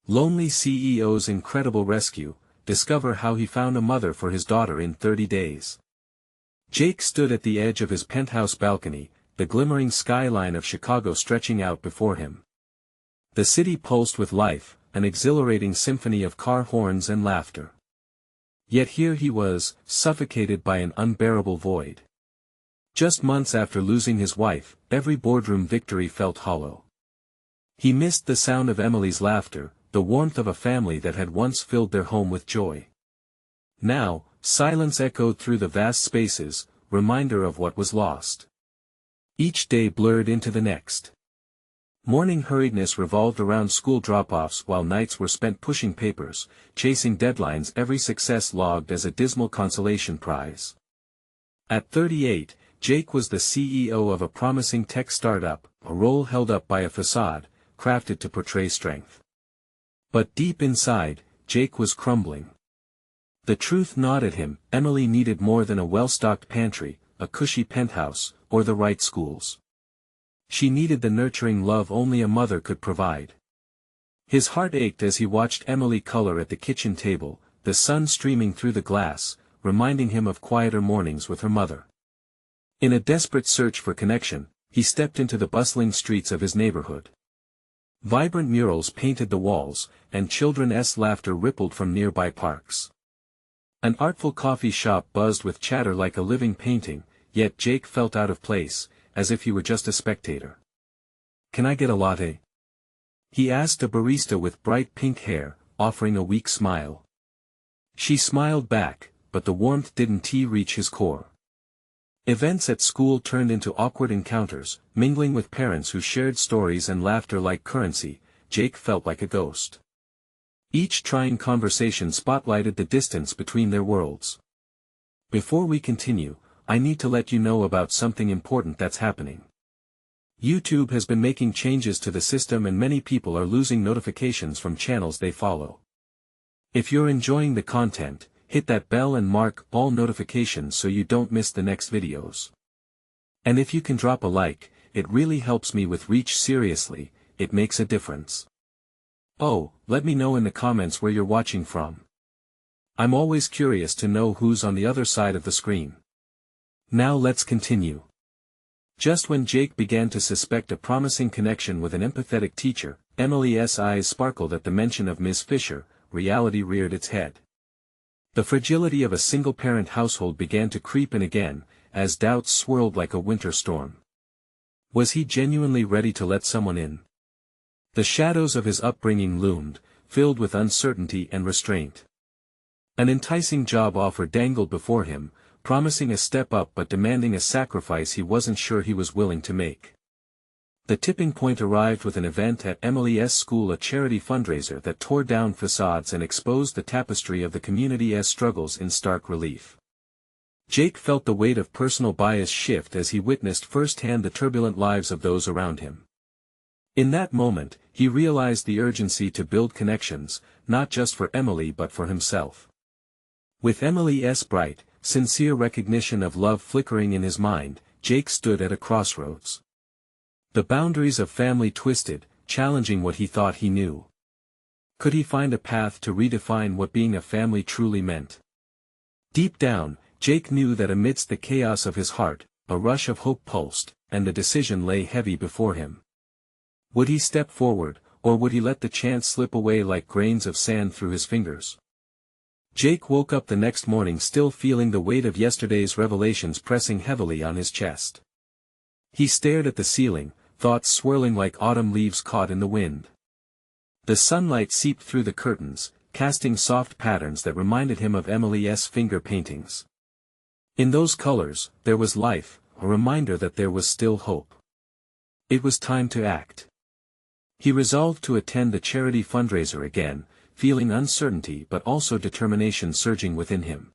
Lonely CEO's incredible rescue. Discover how he found a mother for his daughter in 30 days. Jake stood at the edge of his penthouse balcony, the glimmering skyline of Chicago stretching out before him. The city pulsed with life, an exhilarating symphony of car horns and laughter. Yet here he was, suffocated by an unbearable void. Just months after losing his wife, every boardroom victory felt hollow. He missed the sound of Emily's laughter, the warmth of a family that had once filled their home with joy. Now, silence echoed through the vast spaces, reminder of what was lost. Each day blurred into the next. Morning hurriedness revolved around school drop-offs while nights were spent pushing papers, chasing deadlines, every success logged as a dismal consolation prize. At 38, Jake was the CEO of a promising tech startup, a role held up by a facade, crafted to portray strength. But deep inside, Jake was crumbling. The truth gnawed at him. Emily needed more than a well-stocked pantry, a cushy penthouse, or the right schools. She needed the nurturing love only a mother could provide. His heart ached as he watched Emily color at the kitchen table, the sun streaming through the glass, reminding him of quieter mornings with her mother. In a desperate search for connection, he stepped into the bustling streets of his neighborhood. Vibrant murals painted the walls, and children's laughter rippled from nearby parks. An artful coffee shop buzzed with chatter like a living painting, yet Jake felt out of place, as if he were just a spectator. "Can I get a latte?" he asked a barista with bright pink hair, offering a weak smile. She smiled back, but the warmth didn't reach his core. Events at school turned into awkward encounters, mingling with parents who shared stories and laughter like currency. Jake felt like a ghost. Each trying conversation spotlighted the distance between their worlds. Before we continue, I need to let you know about something important that's happening. YouTube has been making changes to the system and many people are losing notifications from channels they follow. If you're enjoying the content, hit that bell and mark all notifications so you don't miss the next videos. And if you can drop a like, it really helps me with reach. Seriously, it makes a difference. Oh, let me know in the comments where you're watching from. I'm always curious to know who's on the other side of the screen. Now let's continue. Just when Jake began to suspect a promising connection with an empathetic teacher, Emily's eyes sparkled at the mention of Ms. Fisher. Reality reared its head. The fragility of a single-parent household began to creep in again, as doubts swirled like a winter storm. Was he genuinely ready to let someone in? The shadows of his upbringing loomed, filled with uncertainty and restraint. An enticing job offer dangled before him, promising a step up but demanding a sacrifice he wasn't sure he was willing to make. The tipping point arrived with an event at Emily's school, a charity fundraiser that tore down facades and exposed the tapestry of the community's struggles in stark relief. Jake felt the weight of personal bias shift as he witnessed firsthand the turbulent lives of those around him. In that moment, he realized the urgency to build connections, not just for Emily but for himself. With Emily's bright, sincere recognition of love flickering in his mind, Jake stood at a crossroads. The boundaries of family twisted, challenging what he thought he knew. Could he find a path to redefine what being a family truly meant? Deep down, Jake knew that amidst the chaos of his heart, a rush of hope pulsed, and the decision lay heavy before him. Would he step forward, or would he let the chance slip away like grains of sand through his fingers? Jake woke up the next morning still feeling the weight of yesterday's revelations pressing heavily on his chest. He stared at the ceiling, thoughts swirling like autumn leaves caught in the wind. The sunlight seeped through the curtains, casting soft patterns that reminded him of Emily's finger paintings. In those colors, there was life, a reminder that there was still hope. It was time to act. He resolved to attend the charity fundraiser again, feeling uncertainty but also determination surging within him.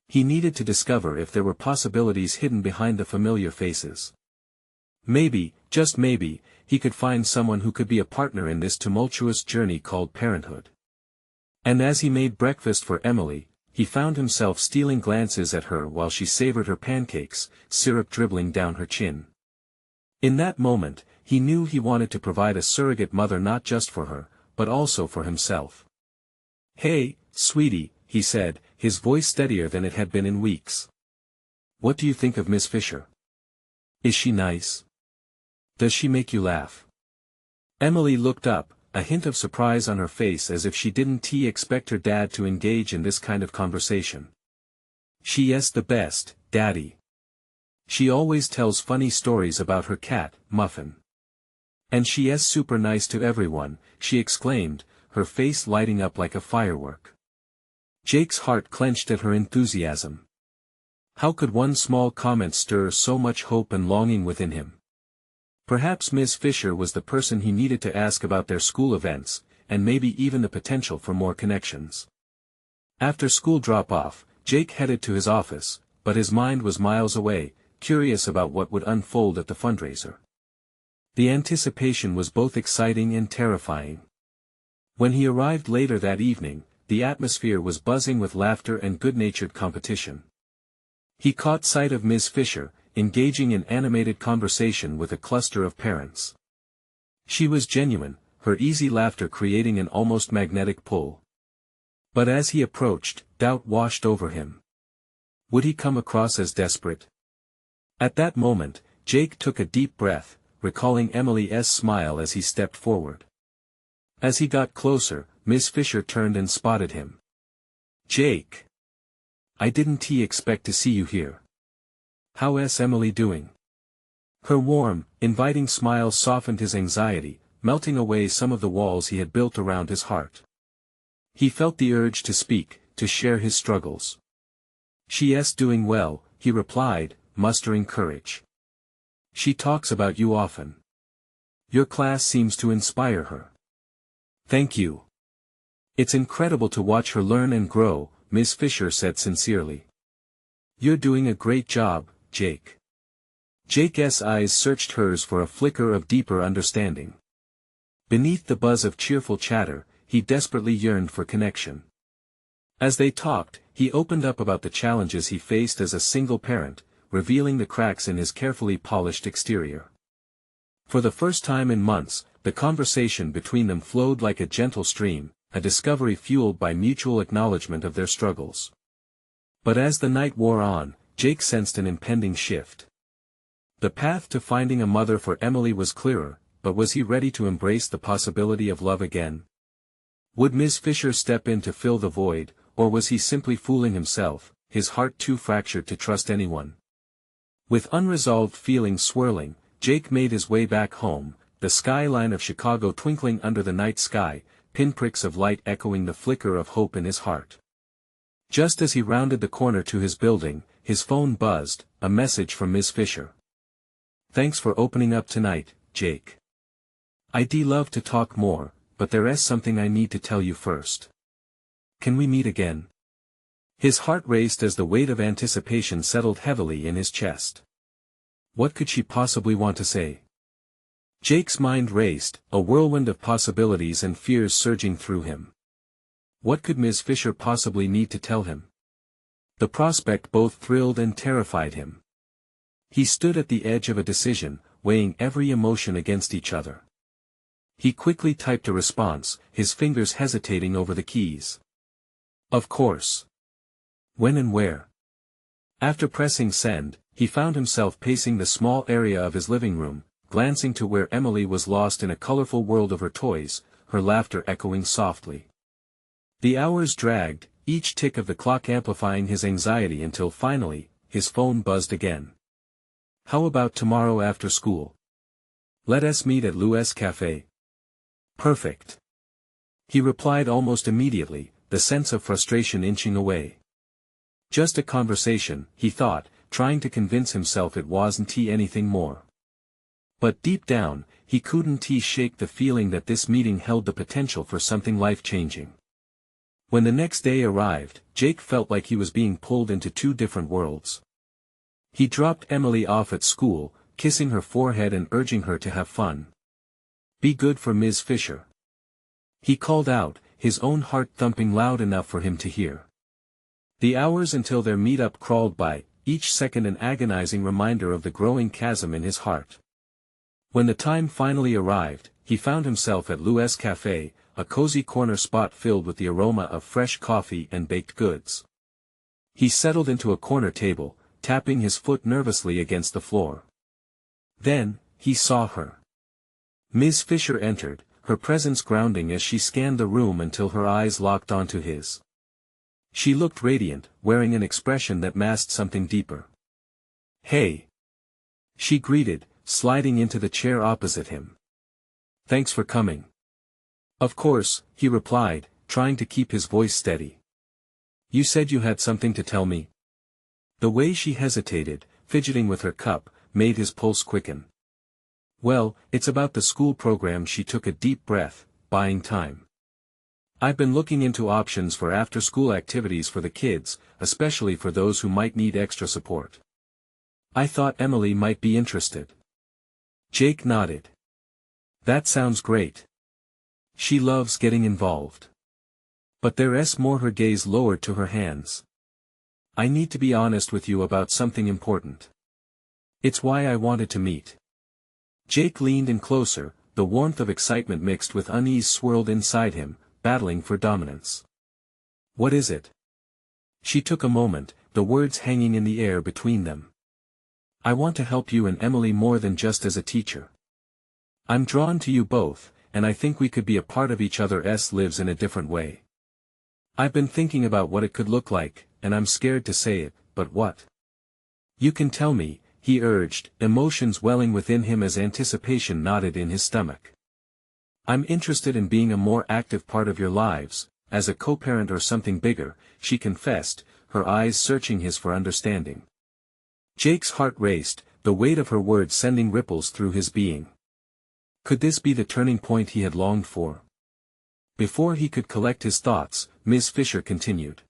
He needed to discover if there were possibilities hidden behind the familiar faces. Maybe, just maybe, he could find someone who could be a partner in this tumultuous journey called parenthood. And as he made breakfast for Emily, he found himself stealing glances at her while she savored her pancakes, syrup dribbling down her chin. In that moment, he knew he wanted to provide a surrogate mother not just for her, but also for himself. "Hey, sweetie," he said, his voice steadier than it had been in weeks. "What do you think of Miss Fisher? Is she nice? Does she make you laugh?" Emily looked up, a hint of surprise on her face as if she didn't expect her dad to engage in this kind of conversation. "Yes, the best, Daddy. She always tells funny stories about her cat, Muffin. And she's super nice to everyone," she exclaimed, her face lighting up like a firework. Jake's heart clenched at her enthusiasm. How could one small comment stir so much hope and longing within him? Perhaps Miss Fisher was the person he needed to ask about their school events, and maybe even the potential for more connections. After school drop-off, Jake headed to his office, but his mind was miles away, curious about what would unfold at the fundraiser. The anticipation was both exciting and terrifying. When he arrived later that evening, the atmosphere was buzzing with laughter and good-natured competition. He caught sight of Ms. Fisher, engaging in animated conversation with a cluster of parents. She was genuine, her easy laughter creating an almost magnetic pull. But as he approached, doubt washed over him. Would he come across as desperate? At that moment, Jake took a deep breath, recalling Emily's smile as he stepped forward. As he got closer, Miss Fisher turned and spotted him. "Jake! I didn't expect to see you here. How's Emily doing?" Her warm, inviting smile softened his anxiety, melting away some of the walls he had built around his heart. He felt the urge to speak, to share his struggles. "She's doing well," he replied, mustering courage. "She talks about you often. Your class seems to inspire her." "Thank you. It's incredible to watch her learn and grow," Miss Fisher said sincerely. "You're doing a great job, Jake." Jake's eyes searched hers for a flicker of deeper understanding. Beneath the buzz of cheerful chatter, he desperately yearned for connection. As they talked, he opened up about the challenges he faced as a single parent, revealing the cracks in his carefully polished exterior. For the first time in months, the conversation between them flowed like a gentle stream, a discovery fueled by mutual acknowledgement of their struggles. But as the night wore on, Jake sensed an impending shift. The path to finding a mother for Emily was clearer, but was he ready to embrace the possibility of love again? Would Miss Fisher step in to fill the void, or was he simply fooling himself, his heart too fractured to trust anyone? With unresolved feelings swirling, Jake made his way back home, the skyline of Chicago twinkling under the night sky, pinpricks of light echoing the flicker of hope in his heart. Just as he rounded the corner to his building, his phone buzzed, a message from Ms. Fisher. "Thanks for opening up tonight, Jake. I'd love to talk more, but there's something I need to tell you first. Can we meet again?" His heart raced as the weight of anticipation settled heavily in his chest. What could she possibly want to say? Jake's mind raced, a whirlwind of possibilities and fears surging through him. What could Ms. Fisher possibly need to tell him? The prospect both thrilled and terrified him. He stood at the edge of a decision, weighing every emotion against each other. He quickly typed a response, his fingers hesitating over the keys. "Of course. When and where?" After pressing send, he found himself pacing the small area of his living room, glancing to where Emily was lost in a colorful world of her toys, her laughter echoing softly. The hours dragged, each tick of the clock amplifying his anxiety until finally, his phone buzzed again. "How about tomorrow after school? Let us meet at Lou's Cafe." "Perfect." He replied almost immediately, the sense of frustration inching away. Just a conversation, he thought, trying to convince himself it wasn't anything more. But deep down, he couldn't shake the feeling that this meeting held the potential for something life-changing. When the next day arrived, Jake felt like he was being pulled into two different worlds. He dropped Emily off at school, kissing her forehead and urging her to have fun. "Be good for Ms. Fisher." He called out, his own heart thumping loud enough for him to hear. The hours until their meet-up crawled by, each second an agonizing reminder of the growing chasm in his heart. When the time finally arrived, he found himself at Lou's Cafe, a cozy corner spot filled with the aroma of fresh coffee and baked goods. He settled into a corner table, tapping his foot nervously against the floor. Then, he saw her. Ms. Fisher entered, her presence grounding as she scanned the room until her eyes locked onto his. She looked radiant, wearing an expression that masked something deeper. "Hey!" she greeted, sliding into the chair opposite him. "Thanks for coming." "Of course," he replied, trying to keep his voice steady. "You said you had something to tell me?" The way she hesitated, fidgeting with her cup, made his pulse quicken. "Well, it's about the school program." She took a deep breath, buying time. "I've been looking into options for after-school activities for the kids, especially for those who might need extra support. I thought Emily might be interested." Jake nodded. "That sounds great. She loves getting involved." But there's more. Her gaze lowered to her hands. "I need to be honest with you about something important. It's why I wanted to meet." Jake leaned in closer, the warmth of excitement mixed with unease swirled inside him, battling for dominance. "What is it?" She took a moment, the words hanging in the air between them. "I want to help you and Emily more than just as a teacher. I'm drawn to you both, and I think we could be a part of each other's lives in a different way. I've been thinking about what it could look like, and I'm scared to say it, but what?" "You can tell me," he urged, emotions welling within him as anticipation knotted in his stomach. "I'm interested in being a more active part of your lives, as a co-parent or something bigger," she confessed, her eyes searching his for understanding. Jake's heart raced, the weight of her words sending ripples through his being. Could this be the turning point he had longed for? Before he could collect his thoughts, Ms. Fisher continued.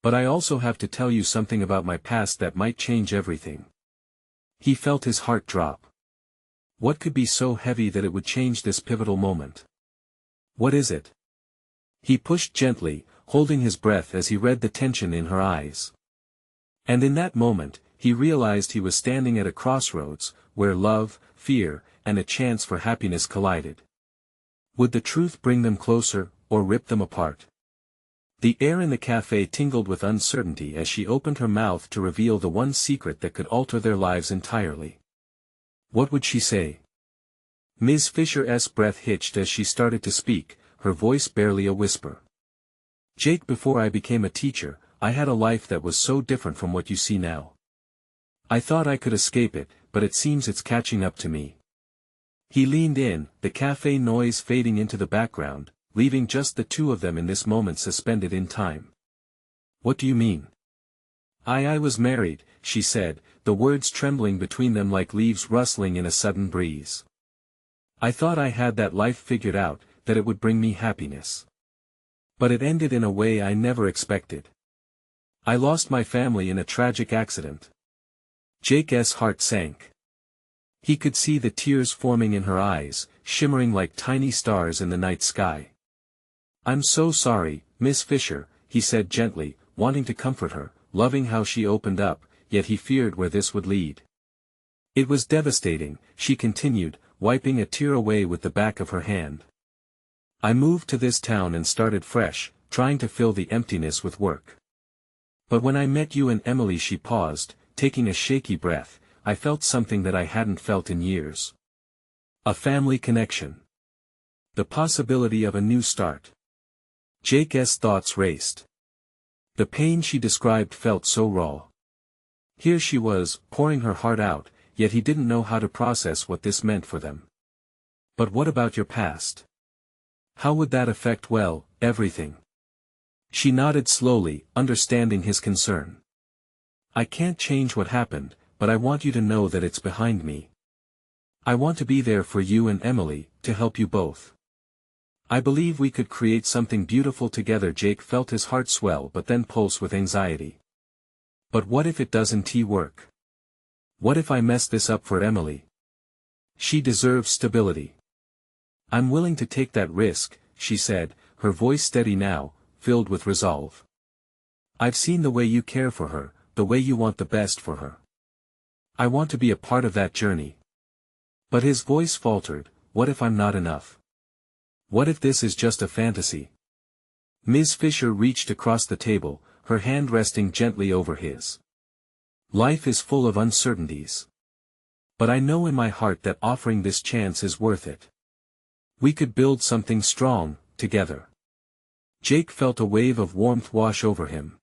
"But I also have to tell you something about my past that might change everything." He felt his heart drop. What could be so heavy that it would change this pivotal moment? "What is it?" He pushed gently, holding his breath as he read the tension in her eyes. And in that moment, he realized he was standing at a crossroads, where love, fear, and a chance for happiness collided. Would the truth bring them closer, or rip them apart? The air in the cafe tingled with uncertainty as she opened her mouth to reveal the one secret that could alter their lives entirely. What would she say? Ms. Fisher's breath hitched as she started to speak, her voice barely a whisper. "Jake, before I became a teacher, I had a life that was so different from what you see now. I thought I could escape it, but it seems it's catching up to me." He leaned in, the cafe noise fading into the background, leaving just the two of them in this moment suspended in time. "What do you mean?" I was married," she said, the words trembling between them like leaves rustling in a sudden breeze. "I thought I had that life figured out, that it would bring me happiness. But it ended in a way I never expected. I lost my family in a tragic accident." Jake's heart sank. He could see the tears forming in her eyes, shimmering like tiny stars in the night sky. "I'm so sorry, Miss Fisher," he said gently, wanting to comfort her, loving how she opened up, yet he feared where this would lead. "It was devastating," she continued, wiping a tear away with the back of her hand. "I moved to this town and started fresh, trying to fill the emptiness with work. But when I met you and Emily," she paused, taking a shaky breath, "I felt something that I hadn't felt in years. A family connection. The possibility of a new start." Jake's thoughts raced. The pain she described felt so raw. Here she was, pouring her heart out, yet he didn't know how to process what this meant for them. "But what about your past? How would that affect, well, everything?" She nodded slowly, understanding his concern. "I can't change what happened, but I want you to know that it's behind me. I want to be there for you and Emily, to help you both. I believe we could create something beautiful together." Jake felt his heart swell but then pulse with anxiety. "But what if it doesn't work? What if I mess this up for Emily? She deserves stability." "I'm willing to take that risk," she said, her voice steady now, filled with resolve. "I've seen the way you care for her, the way you want the best for her. I want to be a part of that journey." But his voice faltered, "What if I'm not enough? What if this is just a fantasy? Ms. Fisher reached across the table, her hand resting gently over his. Life is full of uncertainties. But I know in my heart that offering this chance is worth it. We could build something strong, together. Jake felt a wave of warmth wash over him.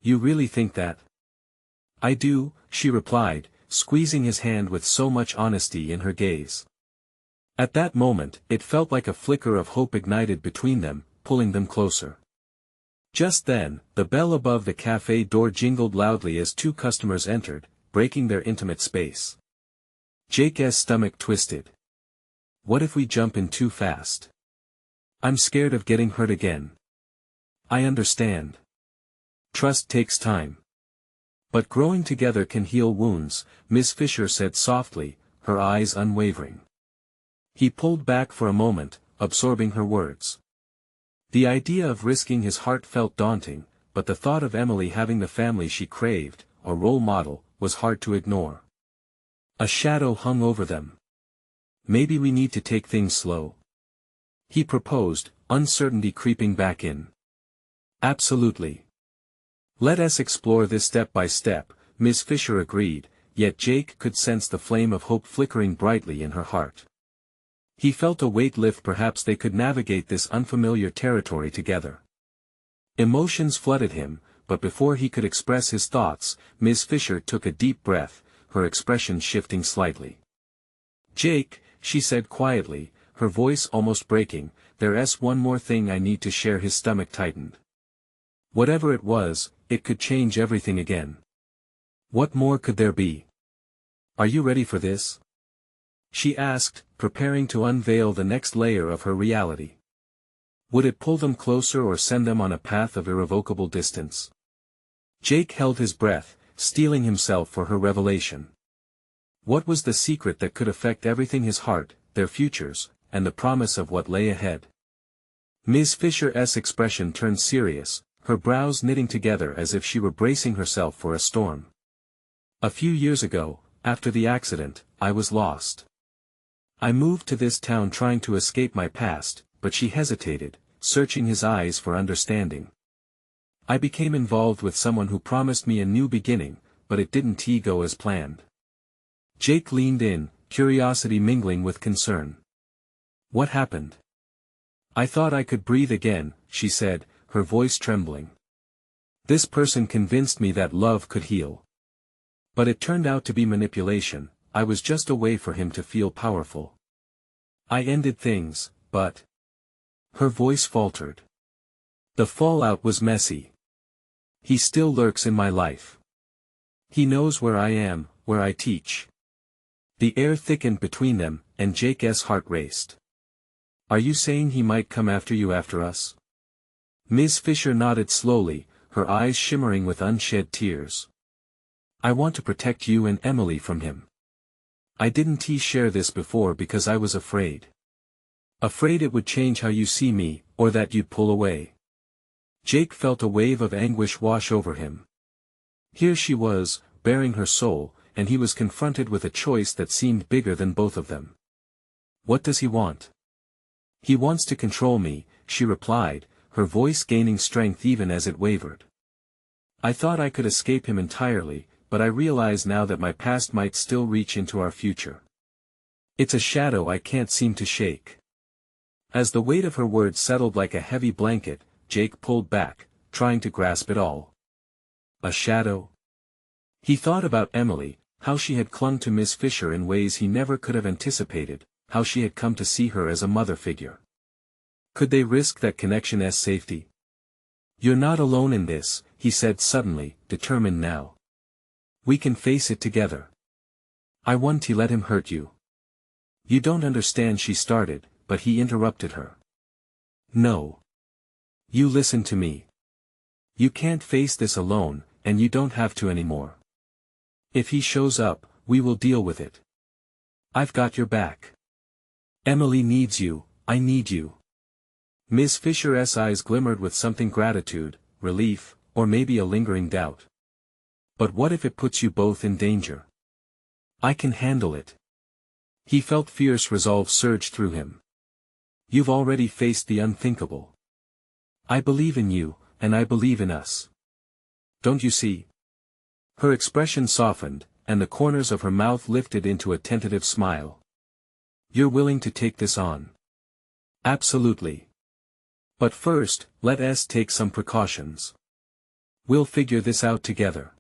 You really think that? I do, she replied, squeezing his hand with so much honesty in her gaze. At that moment, it felt like a flicker of hope ignited between them, pulling them closer. Just then, the bell above the cafe door jingled loudly as two customers entered, breaking their intimate space. Jake's stomach twisted. What if we jump in too fast? I'm scared of getting hurt again. I understand. Trust takes time. But growing together can heal wounds, Miss Fisher said softly, her eyes unwavering. He pulled back for a moment, absorbing her words. The idea of risking his heart felt daunting, but the thought of Emily having the family she craved, a role model, was hard to ignore. A shadow hung over them. Maybe we need to take things slow. He proposed, uncertainty creeping back in. Absolutely. Let us explore this step by step, Miss Fisher agreed, yet Jake could sense the flame of hope flickering brightly in her heart. He felt a weight lift, perhaps they could navigate this unfamiliar territory together. Emotions flooded him, but before he could express his thoughts, Miss Fisher took a deep breath, her expression shifting slightly. Jake, she said quietly, her voice almost breaking, there's one more thing I need to share. His stomach tightened. Whatever it was, it could change everything again. What more could there be? Are you ready for this? She asked, preparing to unveil the next layer of her reality. Would it pull them closer or send them on a path of irrevocable distance? Jake held his breath, steeling himself for her revelation. What was the secret that could affect everything? His heart, their futures, and the promise of what lay ahead? Ms. Fisher's expression turned serious, her brows knitting together as if she were bracing herself for a storm. A few years ago, after the accident, I was lost. I moved to this town trying to escape my past, but she hesitated, searching his eyes for understanding. I became involved with someone who promised me a new beginning, but it didn't go as planned. Jake leaned in, curiosity mingling with concern. What happened? I thought I could breathe again, she said, her voice trembling. This person convinced me that love could heal. But it turned out to be manipulation. I was just a way for him to feel powerful. I ended things, but... Her voice faltered. The fallout was messy. He still lurks in my life. He knows where I am, where I teach. The air thickened between them, and Jake's heart raced. Are you saying he might come after you after us? Ms. Fisher nodded slowly, her eyes shimmering with unshed tears. I want to protect you and Emily from him. I didn't share this before because I was afraid. Afraid it would change how you see me, or that you'd pull away. Jake felt a wave of anguish wash over him. Here she was, bearing her soul, and he was confronted with a choice that seemed bigger than both of them. What does he want? He wants to control me, she replied, her voice gaining strength even as it wavered. I thought I could escape him entirely, but I realize now that my past might still reach into our future. It's a shadow I can't seem to shake. As the weight of her words settled like a heavy blanket, Jake pulled back, trying to grasp it all. A shadow? He thought about Emily, how she had clung to Miss Fisher in ways he never could have anticipated, how she had come to see her as a mother figure. Could they risk that connection as safety? You're not alone in this, he said suddenly, determined now. We can face it together. I won't let him hurt you. You don't understand, she started, but he interrupted her. No. You listen to me. You can't face this alone, and you don't have to anymore. If he shows up, we will deal with it. I've got your back. Emily needs you, I need you. Miss Fisher's eyes glimmered with something gratitude, relief, or maybe a lingering doubt. But what if it puts you both in danger? I can handle it. He felt fierce resolve surge through him. You've already faced the unthinkable. I believe in you, and I believe in us. Don't you see? Her expression softened, and the corners of her mouth lifted into a tentative smile. You're willing to take this on? Absolutely. But first, let us take some precautions. We'll figure this out together.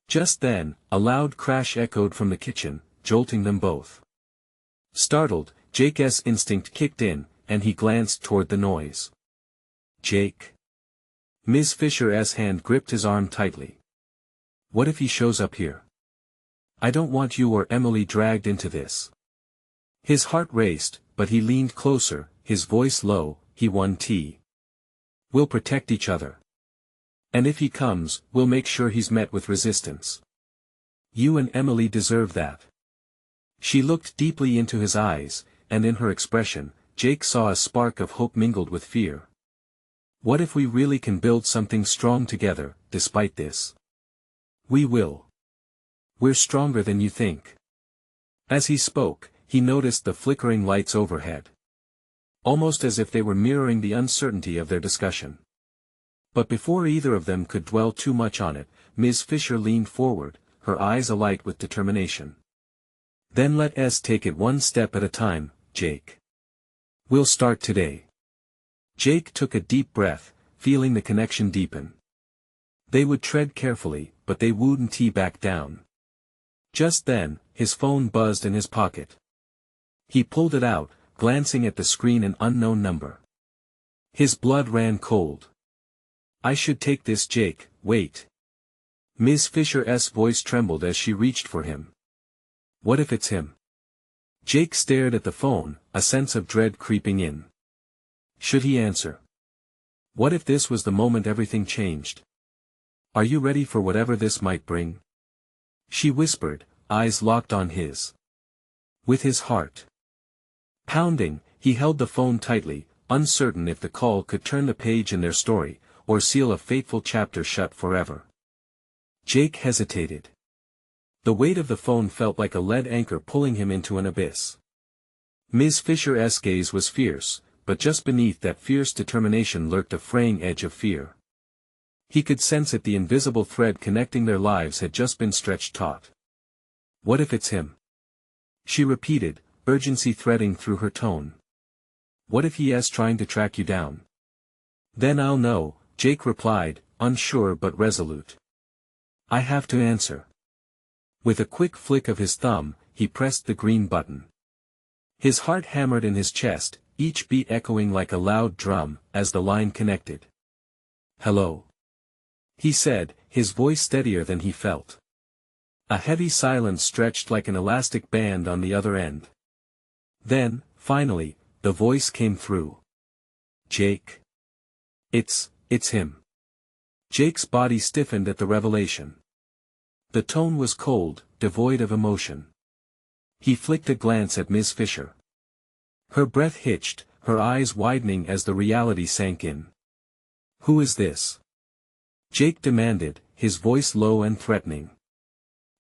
Just then, a loud crash echoed from the kitchen, jolting them both. Startled, Jake's instinct kicked in, and he glanced toward the noise. Jake. Ms. Fisher's hand gripped his arm tightly. What if he shows up here? I don't want you or Emily dragged into this. His heart raced, but he leaned closer, his voice low. He won tea. We'll protect each other. And if he comes, we'll make sure he's met with resistance. You and Emily deserve that. She looked deeply into his eyes, and in her expression, Jake saw a spark of hope mingled with fear. What if we really can build something strong together, despite this? We will. We're stronger than you think. As he spoke, he noticed the flickering lights overhead. Almost as if they were mirroring the uncertainty of their discussion. But before either of them could dwell too much on it, Ms. Fisher leaned forward, her eyes alight with determination. Then let us take it one step at a time, Jake. We'll start today. Jake took a deep breath, feeling the connection deepen. They would tread carefully, but they wouldn't back down. Just then, his phone buzzed in his pocket. He pulled it out, glancing at the screen an unknown number. His blood ran cold. I should take this, Jake, wait. Ms. Fisher's voice trembled as she reached for him. What if it's him? Jake stared at the phone, a sense of dread creeping in. Should he answer? What if this was the moment everything changed? Are you ready for whatever this might bring? She whispered, eyes locked on his. With his heart pounding, he held the phone tightly, uncertain if the call could turn the page in their story, or seal a fateful chapter shut forever. Jake hesitated. The weight of the phone felt like a lead anchor pulling him into an abyss. Ms. Fisher's gaze was fierce, but just beneath that fierce determination lurked a fraying edge of fear. He could sense it, the invisible thread connecting their lives had just been stretched taut. What if it's him? She repeated, urgency threading through her tone. What if he is trying to track you down? Then I'll know, Jake replied, unsure but resolute. I have to answer. With a quick flick of his thumb, he pressed the green button. His heart hammered in his chest, each beat echoing like a loud drum, as the line connected. Hello. He said, his voice steadier than he felt. A heavy silence stretched like an elastic band on the other end. Then, finally, the voice came through. Jake. It's him. Jake's body stiffened at the revelation. The tone was cold, devoid of emotion. He flicked a glance at Ms. Fisher. Her breath hitched, her eyes widening as the reality sank in. Who is this? Jake demanded, his voice low and threatening.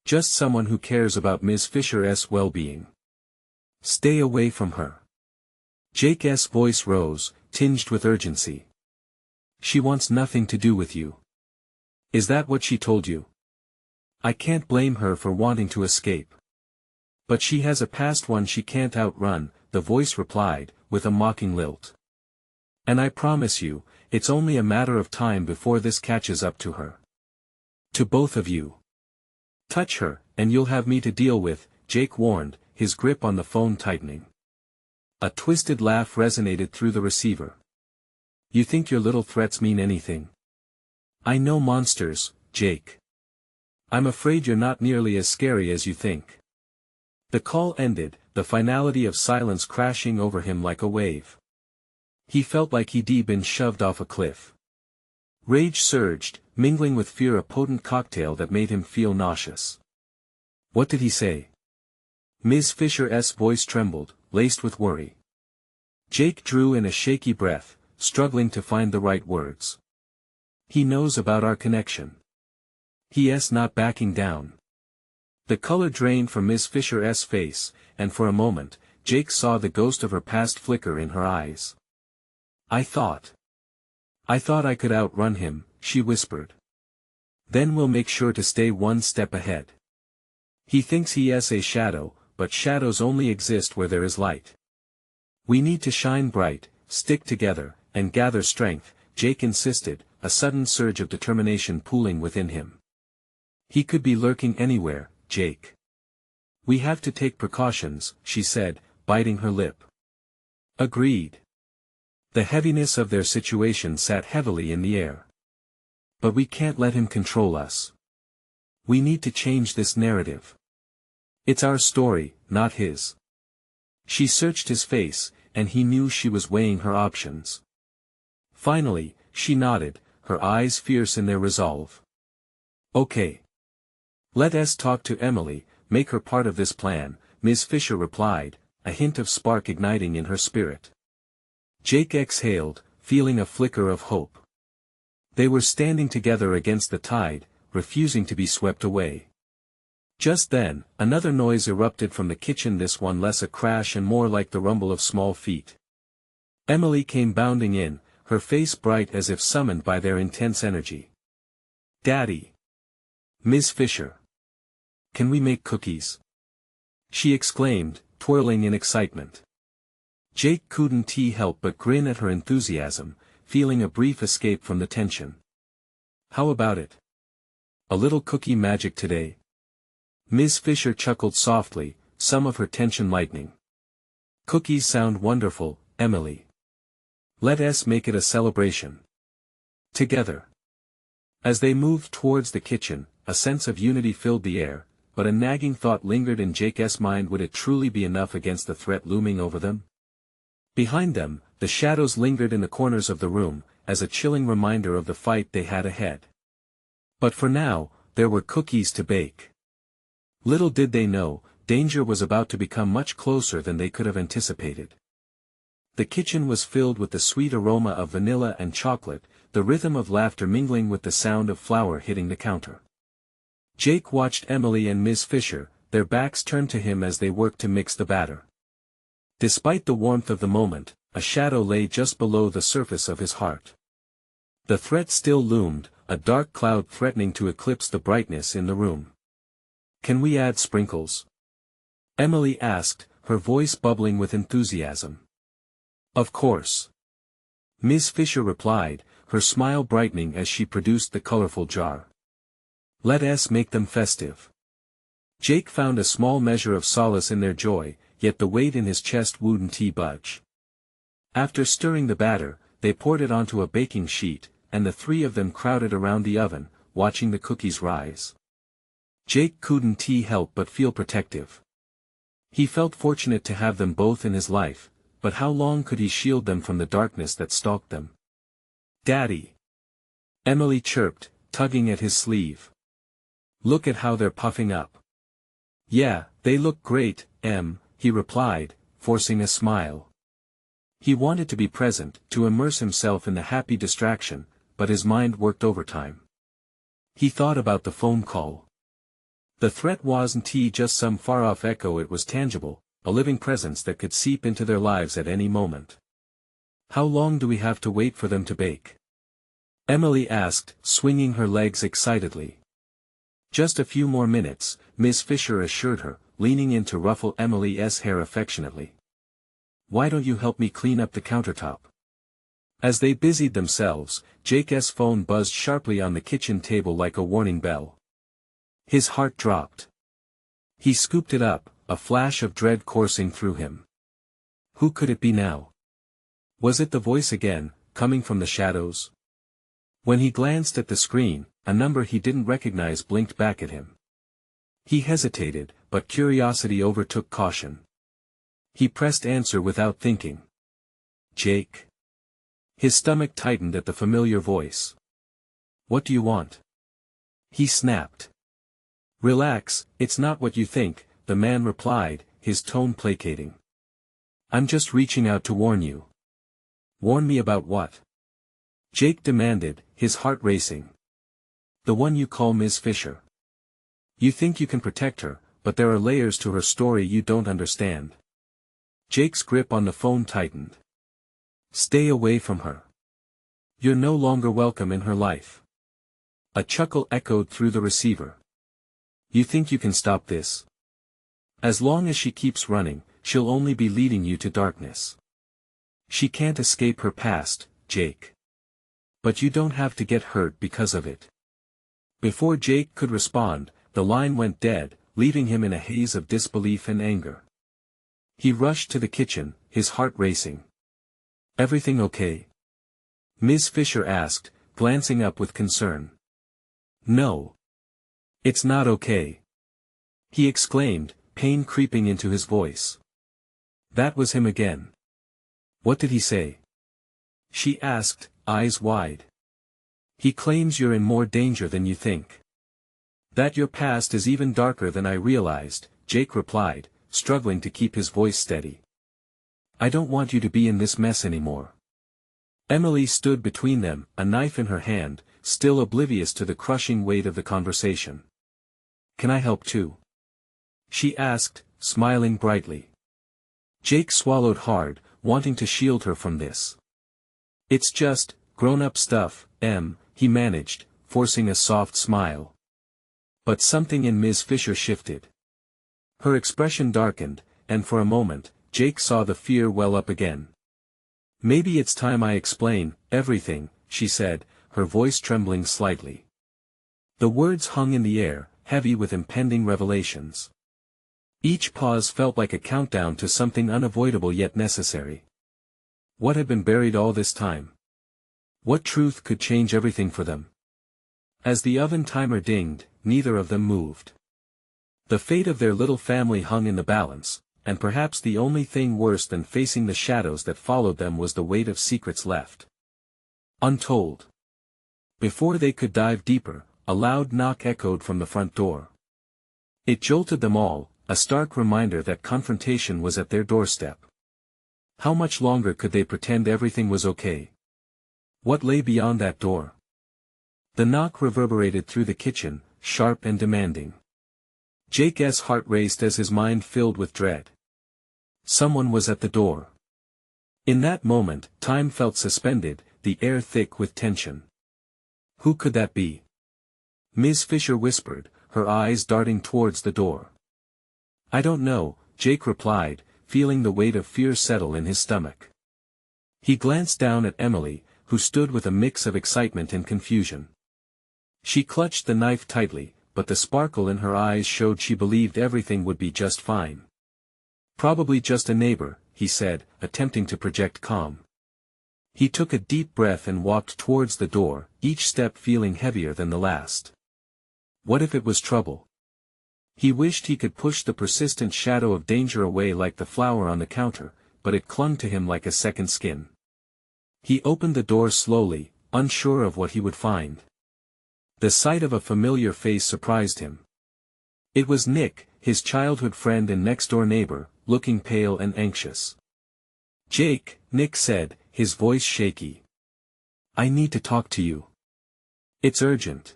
Just someone who cares about Ms. Fisher's well-being. Stay away from her. Jake's voice rose, tinged with urgency. She wants nothing to do with you. Is that what she told you? I can't blame her for wanting to escape. But she has a past one she can't outrun, the voice replied, with a mocking lilt. And I promise you, it's only a matter of time before this catches up to her. To both of you. Touch her, and you'll have me to deal with, Jake warned, his grip on the phone tightening. A twisted laugh resonated through the receiver. You think your little threats mean anything? I know monsters, Jake. I'm afraid you're not nearly as scary as you think. The call ended, the finality of silence crashing over him like a wave. He felt like he'd been shoved off a cliff. Rage surged, mingling with fear, a potent cocktail that made him feel nauseous. What did he say? Ms. Fisher's voice trembled, laced with worry. Jake drew in a shaky breath, struggling to find the right words. He knows about our connection. He is not backing down. The color drained from Ms. Fisher's face, and for a moment, Jake saw the ghost of her past flicker in her eyes. I thought I could outrun him," she whispered. "Then we'll make sure to stay one step ahead. He thinks he is a shadow, but shadows only exist where there is light. We need to shine bright, stick together, and gather strength," Jake insisted, a sudden surge of determination pooling within him. "He could be lurking anywhere, Jake. We have to take precautions," she said, biting her lip. Agreed. The heaviness of their situation sat heavily in the air. "But we can't let him control us. We need to change this narrative. It's our story, not his." She searched his face, and he knew she was weighing her options. Finally, she nodded, her eyes fierce in their resolve. "Okay. Let us talk to Emily, make her part of this plan," Ms. Fisher replied, a hint of spark igniting in her spirit. Jake exhaled, feeling a flicker of hope. They were standing together against the tide, refusing to be swept away. Just then, another noise erupted from the kitchen, this one less a crash and more like the rumble of small feet. Emily came bounding in, her face bright as if summoned by their intense energy. "Daddy! Ms. Fisher! Can we make cookies?" she exclaimed, twirling in excitement. Jake couldn't help but grin at her enthusiasm, feeling a brief escape from the tension. "How about it? A little cookie magic today?" Ms. Fisher chuckled softly, some of her tension lightening. "Cookies sound wonderful, Emily. Let us make it a celebration. Together." As they moved towards the kitchen, a sense of unity filled the air, but a nagging thought lingered in Jake's mind: would it truly be enough against the threat looming over them? Behind them, the shadows lingered in the corners of the room, as a chilling reminder of the fight they had ahead. But for now, there were cookies to bake. Little did they know, danger was about to become much closer than they could have anticipated. The kitchen was filled with the sweet aroma of vanilla and chocolate, the rhythm of laughter mingling with the sound of flour hitting the counter. Jake watched Emily and Ms. Fisher, their backs turned to him as they worked to mix the batter. Despite the warmth of the moment, a shadow lay just below the surface of his heart. The threat still loomed, a dark cloud threatening to eclipse the brightness in the room. "Can we add sprinkles?" Emily asked, her voice bubbling with enthusiasm. "Of course," Ms. Fisher replied, her smile brightening as she produced the colorful jar. "Let us make them festive." Jake found a small measure of solace in their joy, yet the weight in his chest wouldn't budge. After stirring the batter, they poured it onto a baking sheet, and the three of them crowded around the oven, watching the cookies rise. Jake couldn't help but feel protective. He felt fortunate to have them both in his life, but how long could he shield them from the darkness that stalked them? "Daddy!" Emily chirped, tugging at his sleeve. "Look at how they're puffing up." "Yeah, they look great, Em," he replied, forcing a smile. He wanted to be present, to immerse himself in the happy distraction, but his mind worked overtime. He thought about the phone call. The threat wasn't just some far-off echo, it was tangible, a living presence that could seep into their lives at any moment. "How long do we have to wait for them to bake?" Emily asked, swinging her legs excitedly. "Just a few more minutes," Ms. Fisher assured her, leaning in to ruffle Emily's hair affectionately. "Why don't you help me clean up the countertop?" As they busied themselves, Jake's phone buzzed sharply on the kitchen table like a warning bell. His heart dropped. He scooped it up, a flash of dread coursing through him. Who could it be now? Was it the voice again, coming from the shadows? When he glanced at the screen, a number he didn't recognize blinked back at him. He hesitated, but curiosity overtook caution. He pressed answer without thinking. "Jake." His stomach tightened at the familiar voice. "What do you want?" he snapped. "Relax, it's not what you think," the man replied, his tone placating. "I'm just reaching out to warn you." "Warn me about what?" Jake demanded, his heart racing. "The one you call Ms. Fisher. You think you can protect her, but there are layers to her story you don't understand." Jake's grip on the phone tightened. Stay away from her. You're no longer welcome in her life. A chuckle echoed through the receiver. You think you can stop this? As long as she keeps running, she'll only be leading you to darkness. She can't escape her past, Jake. But you don't have to get hurt because of it. Before Jake could respond, the line went dead, leaving him in a haze of disbelief and anger. He rushed to the kitchen, his heart racing. Everything okay? Ms. Fisher asked, glancing up with concern. No. It's not okay. He exclaimed, pain creeping into his voice. That was him again. What did he say? She asked, eyes wide. He claims you're in more danger than you think. That your past is even darker than I realized, Jake replied, struggling to keep his voice steady. I don't want you to be in this mess anymore. Emily stood between them, a knife in her hand, still oblivious to the crushing weight of the conversation. Can I help too? She asked, smiling brightly. Jake swallowed hard, wanting to shield her from this. It's just, grown-up stuff, he managed, forcing a soft smile. But something in Ms. Fisher shifted. Her expression darkened, and for a moment, Jake saw the fear well up again. Maybe it's time I explain everything, she said, her voice trembling slightly. The words hung in the air, heavy with impending revelations. Each pause felt like a countdown to something unavoidable yet necessary. What had been buried all this time? What truth could change everything for them? As the oven timer dinged, neither of them moved. The fate of their little family hung in the balance, and perhaps the only thing worse than facing the shadows that followed them was the weight of secrets left untold. Before they could dive deeper, a loud knock echoed from the front door. It jolted them all, a stark reminder that confrontation was at their doorstep. How much longer could they pretend everything was okay? What lay beyond that door? The knock reverberated through the kitchen, sharp and demanding. Jake's heart raced as his mind filled with dread. Someone was at the door. In that moment, time felt suspended, the air thick with tension. Who could that be? Ms. Fisher whispered, her eyes darting towards the door. I don't know, Jake replied, feeling the weight of fear settle in his stomach. He glanced down at Emily, who stood with a mix of excitement and confusion. She clutched the knife tightly, but the sparkle in her eyes showed she believed everything would be just fine. Probably just a neighbor, he said, attempting to project calm. He took a deep breath and walked towards the door, each step feeling heavier than the last. What if it was trouble? He wished he could push the persistent shadow of danger away like the flower on the counter, but it clung to him like a second skin. He opened the door slowly, unsure of what he would find. The sight of a familiar face surprised him. It was Nick, his childhood friend and next-door neighbor, looking pale and anxious. Jake, Nick said, his voice shaky. I need to talk to you. It's urgent.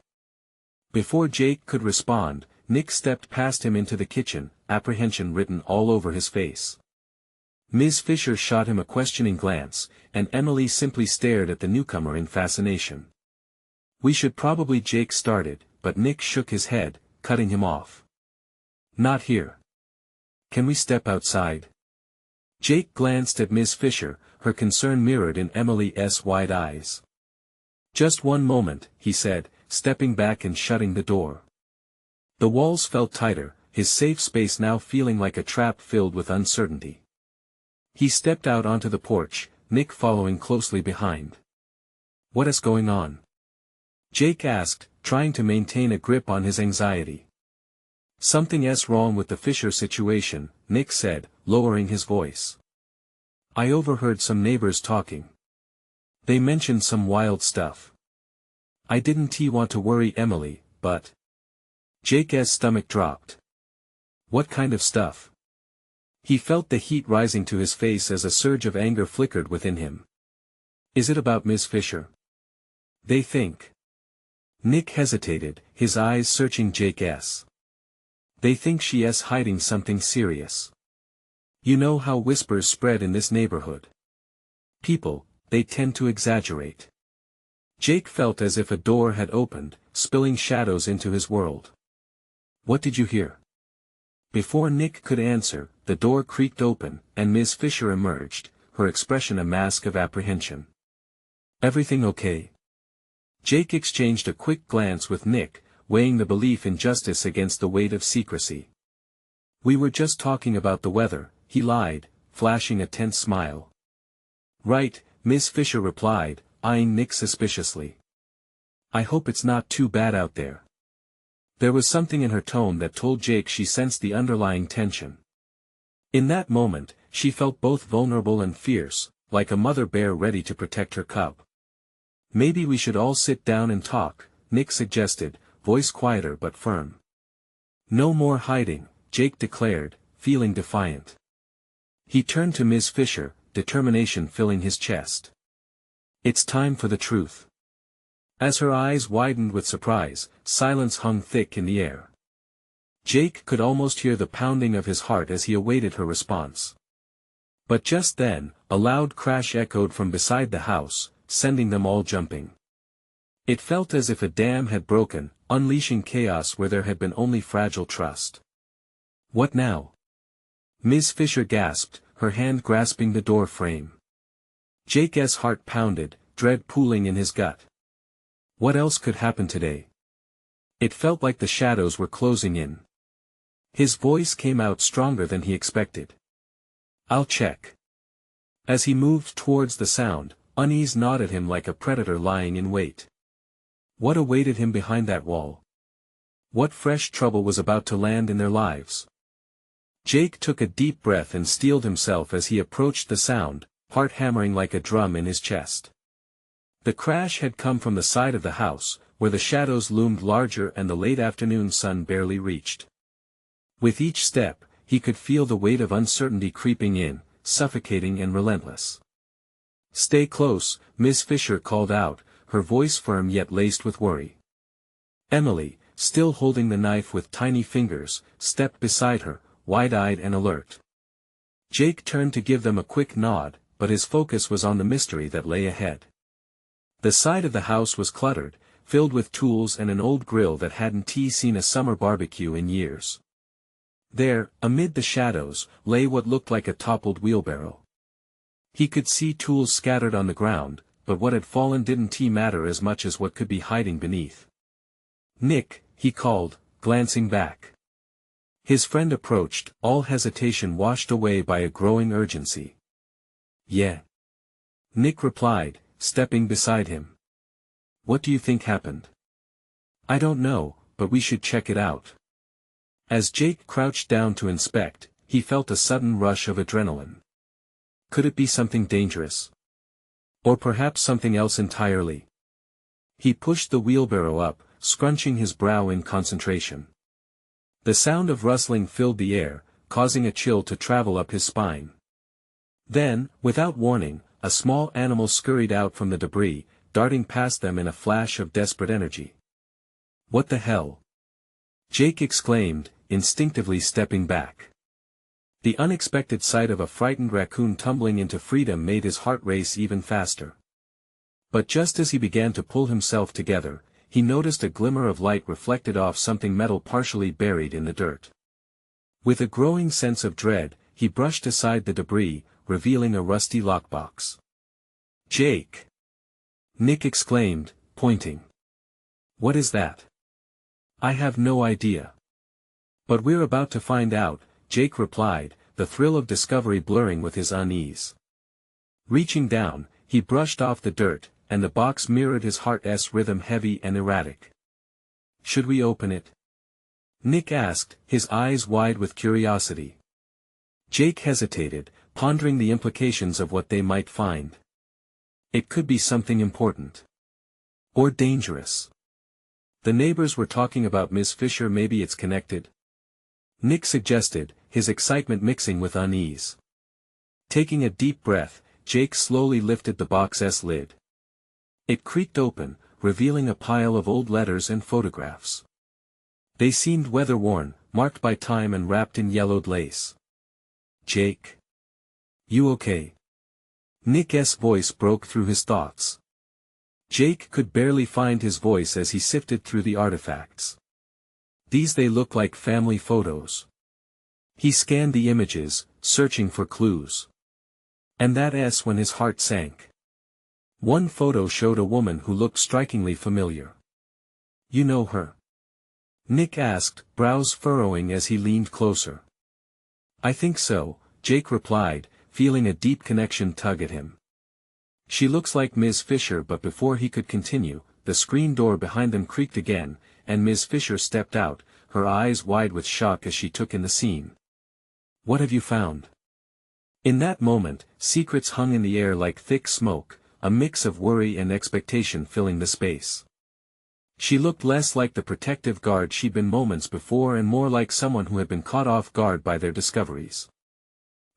Before Jake could respond, Nick stepped past him into the kitchen, apprehension written all over his face. Ms. Fisher shot him a questioning glance, and Emily simply stared at the newcomer in fascination. We should probably, Jake started, but Nick shook his head, cutting him off. Not here. Can we step outside? Jake glanced at Ms. Fisher, her concern mirrored in Emily's wide eyes. Just one moment, he said, stepping back and shutting the door. The walls felt tighter, his safe space now feeling like a trap filled with uncertainty. He stepped out onto the porch, Nick following closely behind. What is going on? Jake asked, trying to maintain a grip on his anxiety. Something's wrong with the Fisher situation, Nick said, lowering his voice. I overheard some neighbors talking. They mentioned some wild stuff. I didn't want to worry Emily, but... Jake's stomach dropped. What kind of stuff? He felt the heat rising to his face as a surge of anger flickered within him. Is it about Ms. Fisher? They think. Nick hesitated, his eyes searching Jake's. They think she's hiding something serious. You know how whispers spread in this neighborhood. People, they tend to exaggerate. Jake felt as if a door had opened, spilling shadows into his world. What did you hear? Before Nick could answer, the door creaked open, and Ms. Fisher emerged, her expression a mask of apprehension. Everything okay? Jake exchanged a quick glance with Nick, weighing the belief in justice against the weight of secrecy. We were just talking about the weather, he lied, flashing a tense smile. Right, Ms. Fisher replied, eyeing Nick suspiciously. I hope it's not too bad out there. There was something in her tone that told Jake she sensed the underlying tension. In that moment, she felt both vulnerable and fierce, like a mother bear ready to protect her cub. Maybe we should all sit down and talk, Nick suggested, voice quieter but firm. No more hiding, Jake declared, feeling defiant. He turned to Ms. Fisher, determination filling his chest. It's time for the truth. As her eyes widened with surprise, silence hung thick in the air. Jake could almost hear the pounding of his heart as he awaited her response. But just then, a loud crash echoed from beside the house, sending them all jumping. It felt as if a dam had broken, unleashing chaos where there had been only fragile trust. What now? Ms. Fisher gasped, her hand grasping the door frame. Jake's heart pounded, dread pooling in his gut. What else could happen today? It felt like the shadows were closing in. His voice came out stronger than he expected. I'll check. As he moved towards the sound, unease gnawed at him like a predator lying in wait. What awaited him behind that wall? What fresh trouble was about to land in their lives? Jake took a deep breath and steeled himself as he approached the sound, heart hammering like a drum in his chest. The crash had come from the side of the house, where the shadows loomed larger and the late afternoon sun barely reached. With each step, he could feel the weight of uncertainty creeping in, suffocating and relentless. Stay close, Ms. Fisher called out, her voice firm yet laced with worry. Emily, still holding the knife with tiny fingers, stepped beside her, wide-eyed and alert. Jake turned to give them a quick nod, but his focus was on the mystery that lay ahead. The side of the house was cluttered, filled with tools and an old grill that hadn't seen a summer barbecue in years. There, amid the shadows, lay what looked like a toppled wheelbarrow. He could see tools scattered on the ground, but what had fallen didn't matter as much as what could be hiding beneath. Nick, he called, glancing back. His friend approached, all hesitation washed away by a growing urgency. Yeah. Nick replied, stepping beside him. What do you think happened? I don't know, but we should check it out. As Jake crouched down to inspect, he felt a sudden rush of adrenaline. Could it be something dangerous? Or perhaps something else entirely? He pushed the wheelbarrow up, scrunching his brow in concentration. The sound of rustling filled the air, causing a chill to travel up his spine. Then, without warning, a small animal scurried out from the debris, darting past them in a flash of desperate energy. What the hell? Jake exclaimed, instinctively stepping back. The unexpected sight of a frightened raccoon tumbling into freedom made his heart race even faster. But just as he began to pull himself together, he noticed a glimmer of light reflected off something metal partially buried in the dirt. With a growing sense of dread, he brushed aside the debris, revealing a rusty lockbox. Jake! Nick exclaimed, pointing. What is that? I have no idea. But we're about to find out, Jake replied, the thrill of discovery blurring with his unease. Reaching down, he brushed off the dirt, and the box mirrored his heart's rhythm, heavy and erratic. Should we open it? Nick asked, his eyes wide with curiosity. Jake hesitated, pondering the implications of what they might find. It could be something important. Or dangerous. The neighbors were talking about Ms. Fisher, maybe it's connected. Nick suggested, his excitement mixing with unease. Taking a deep breath, Jake slowly lifted the box's lid. It creaked open, revealing a pile of old letters and photographs. They seemed weather-worn, marked by time and wrapped in yellowed lace. Jake. You okay? Nick's voice broke through his thoughts. Jake could barely find his voice as he sifted through the artifacts. They look like family photos. He scanned the images, searching for clues. And that's when his heart sank. One photo showed a woman who looked strikingly familiar. You know her? Nick asked, brows furrowing as he leaned closer. I think so, Jake replied, feeling a deep connection tug at him. She looks like Ms. Fisher, but before he could continue, the screen door behind them creaked again, and Ms. Fisher stepped out, her eyes wide with shock as she took in the scene. What have you found? In that moment, secrets hung in the air like thick smoke, a mix of worry and expectation filling the space. She looked less like the protective guard she'd been moments before and more like someone who had been caught off guard by their discoveries.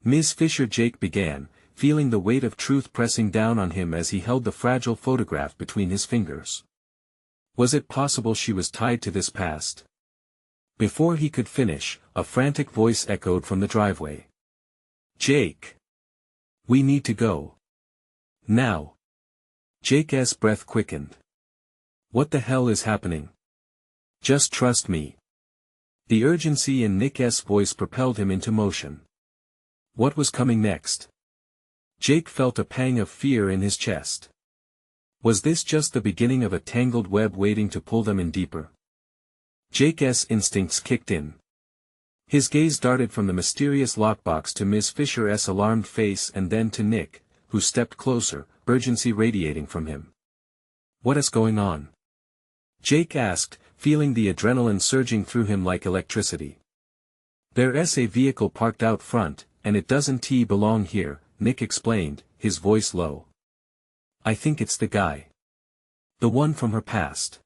Ms. Fisher, Jake began, feeling the weight of truth pressing down on him as he held the fragile photograph between his fingers. Was it possible she was tied to this past? Before he could finish, a frantic voice echoed from the driveway. Jake! We need to go. Now. Jake's breath quickened. What the hell is happening? Just trust me. The urgency in Nick's voice propelled him into motion. What was coming next? Jake felt a pang of fear in his chest. Was this just the beginning of a tangled web waiting to pull them in deeper? Jake's instincts kicked in. His gaze darted from the mysterious lockbox to Ms. Fisher's alarmed face and then to Nick, who stepped closer, urgency radiating from him. What is going on? Jake asked, feeling the adrenaline surging through him like electricity. There's a vehicle parked out front, and it doesn't belong here, Nick explained, his voice low. I think it's the guy. The one from her past.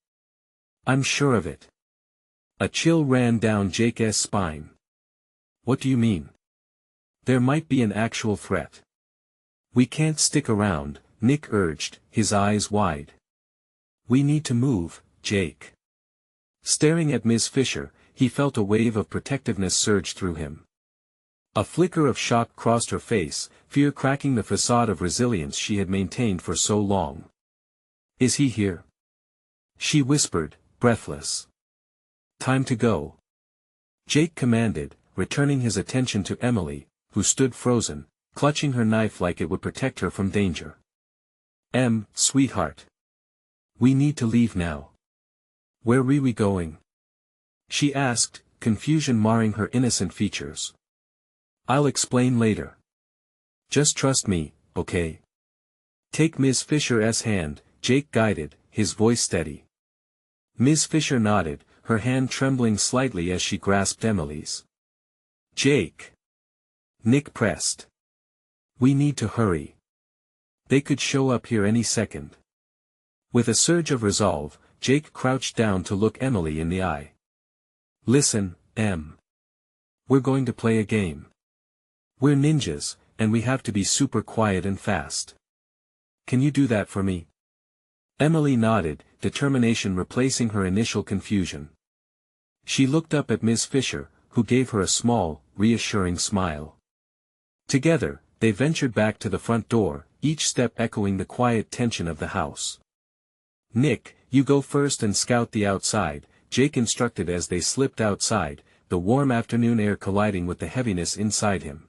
I'm sure of it. A chill ran down Jake's spine. What do you mean? There might be an actual threat. We can't stick around, Nick urged, his eyes wide. We need to move, Jake. Staring at Ms. Fisher, he felt a wave of protectiveness surge through him. A flicker of shock crossed her face, fear cracking the facade of resilience she had maintained for so long. Is he here? She whispered, breathless. Time to go. Jake commanded, returning his attention to Emily, who stood frozen, clutching her knife like it would protect her from danger. Sweetheart. We need to leave now. Where were we going? She asked, confusion marring her innocent features. I'll explain later. Just trust me, okay? Take Ms. Fisher's hand, Jake guided, his voice steady. Ms. Fisher nodded, her hand trembling slightly as she grasped Emily's. Jake. Nick pressed. We need to hurry. They could show up here any second. With a surge of resolve, Jake crouched down to look Emily in the eye. Listen, Em. We're going to play a game. We're ninjas, and we have to be super quiet and fast. Can you do that for me? Emily nodded, determination replacing her initial confusion. She looked up at Ms. Fisher, who gave her a small, reassuring smile. Together, they ventured back to the front door, each step echoing the quiet tension of the house. Nick, you go first and scout the outside, Jake instructed as they slipped outside, the warm afternoon air colliding with the heaviness inside him.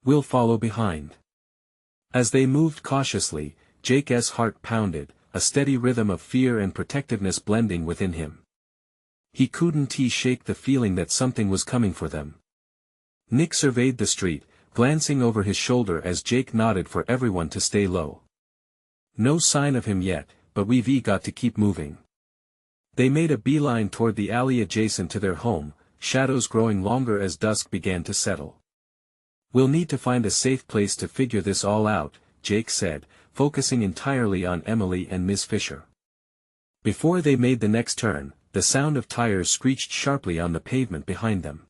We'll follow behind. As they moved cautiously, Jake's heart pounded, a steady rhythm of fear and protectiveness blending within him. He couldn't shake the feeling that something was coming for them. Nick surveyed the street, glancing over his shoulder as Jake nodded for everyone to stay low. No sign of him yet, but we've got to keep moving. They made a beeline toward the alley adjacent to their home, shadows growing longer as dusk began to settle. We'll need to find a safe place to figure this all out, Jake said, focusing entirely on Emily and Ms. Fisher. Before they made the next turn, the sound of tires screeched sharply on the pavement behind them.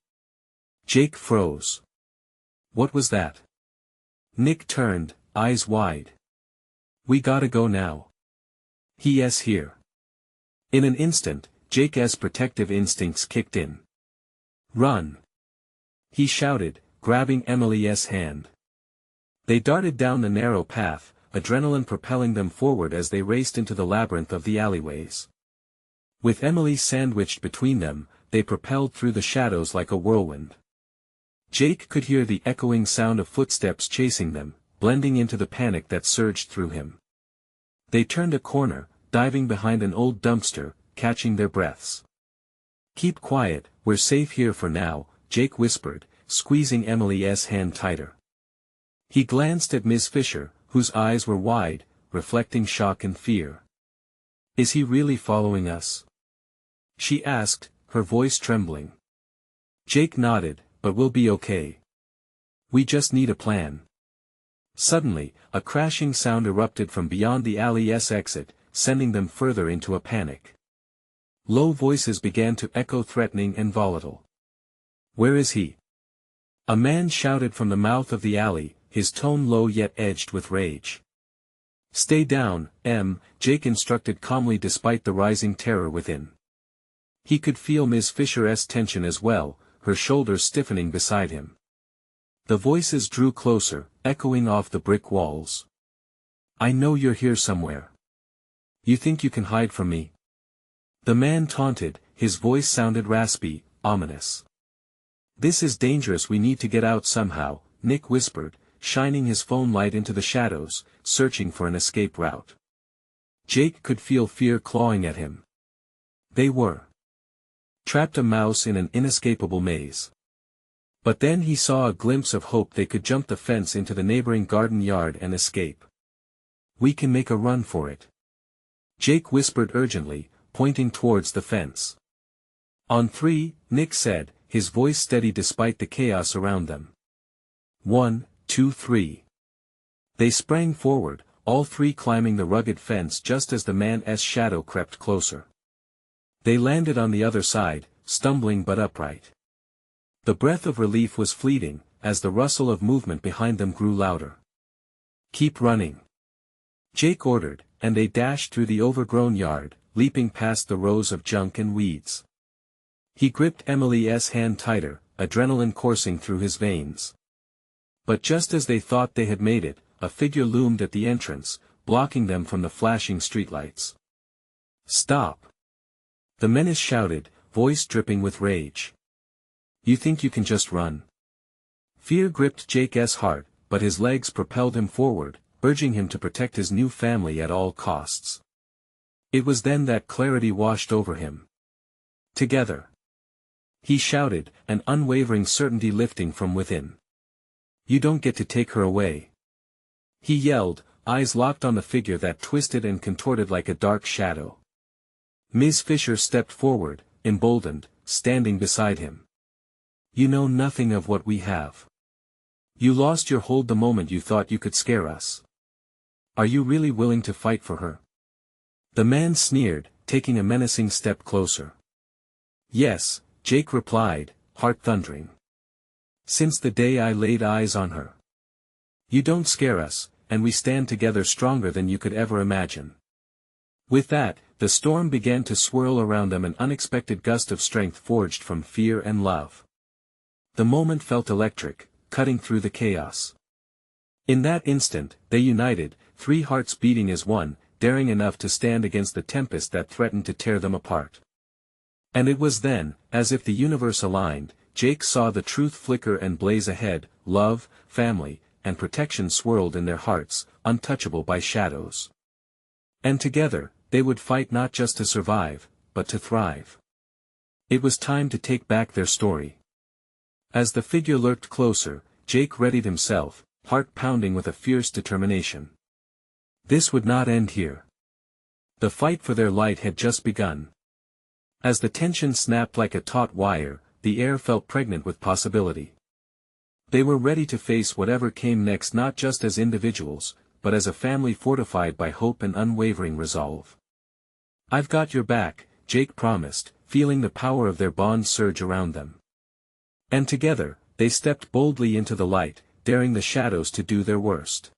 Jake froze. What was that? Nick turned, eyes wide. We gotta go now. He's here. In an instant, Jake's protective instincts kicked in. Run! He shouted, grabbing Emily's hand. They darted down the narrow path, adrenaline propelling them forward as they raced into the labyrinth of the alleyways. With Emily sandwiched between them, they propelled through the shadows like a whirlwind. Jake could hear the echoing sound of footsteps chasing them, blending into the panic that surged through him. They turned a corner, diving behind an old dumpster, catching their breaths. "Keep quiet, we're safe here for now," Jake whispered, squeezing Emily's hand tighter. He glanced at Ms. Fisher, whose eyes were wide, reflecting shock and fear. "Is he really following us?" she asked, her voice trembling. Jake nodded, "But we'll be okay. We just need a plan." Suddenly, a crashing sound erupted from beyond the alley's exit, sending them further into a panic. Low voices began to echo, threatening and volatile. "Where is he?" A man shouted from the mouth of the alley, his tone low yet edged with rage. "Stay down, Em," Jake instructed calmly despite the rising terror within. He could feel Ms. Fisher's tension as well, her shoulders stiffening beside him. The voices drew closer, echoing off the brick walls. "I know you're here somewhere. You think you can hide from me?" The man taunted, his voice sounded raspy, ominous. "This is dangerous, we need to get out somehow," Nick whispered, shining his phone light into the shadows, searching for an escape route. Jake could feel fear clawing at him. They were trapped, a mouse in an inescapable maze. But then he saw a glimpse of hope. They could jump the fence into the neighboring garden yard and escape. "We can make a run for it," Jake whispered urgently, pointing towards the fence. "On three," Nick said, his voice steady despite the chaos around them. 1, 2, 3. They sprang forward, all three climbing the rugged fence just as the man's shadow crept closer. They landed on the other side, stumbling but upright. The breath of relief was fleeting, as the rustle of movement behind them grew louder. "Keep running," Jake ordered, and they dashed through the overgrown yard, leaping past the rows of junk and weeds. He gripped Emily's hand tighter, adrenaline coursing through his veins. But just as they thought they had made it, a figure loomed at the entrance, blocking them from the flashing streetlights. "Stop!" the menace shouted, voice dripping with rage. "You think you can just run?" Fear gripped Jake's heart, but his legs propelled him forward, urging him to protect his new family at all costs. It was then that clarity washed over him. "Together!" he shouted, an unwavering certainty lifting from within. "You don't get to take her away!" he yelled, eyes locked on the figure that twisted and contorted like a dark shadow. Ms. Fisher stepped forward, emboldened, standing beside him. "You know nothing of what we have. You lost your hold the moment you thought you could scare us. Are you really willing to fight for her?" The man sneered, taking a menacing step closer. "Yes," Jake replied, heart thundering. "Since the day I laid eyes on her. You don't scare us, and we stand together stronger than you could ever imagine." With that, the storm began to swirl around them, an unexpected gust of strength forged from fear and love. The moment felt electric, cutting through the chaos. In that instant, they united, three hearts beating as one, daring enough to stand against the tempest that threatened to tear them apart. And it was then, as if the universe aligned, Jake saw the truth flicker and blaze ahead. Love, family, and protection swirled in their hearts, untouchable by shadows. And together, they would fight not just to survive, but to thrive. It was time to take back their story. As the figure lurked closer, Jake readied himself, heart pounding with a fierce determination. This would not end here. The fight for their light had just begun. As the tension snapped like a taut wire, the air felt pregnant with possibility. They were ready to face whatever came next, not just as individuals, but as a family fortified by hope and unwavering resolve. "I've got your back," Jake promised, feeling the power of their bond surge around them. And together, they stepped boldly into the light, daring the shadows to do their worst.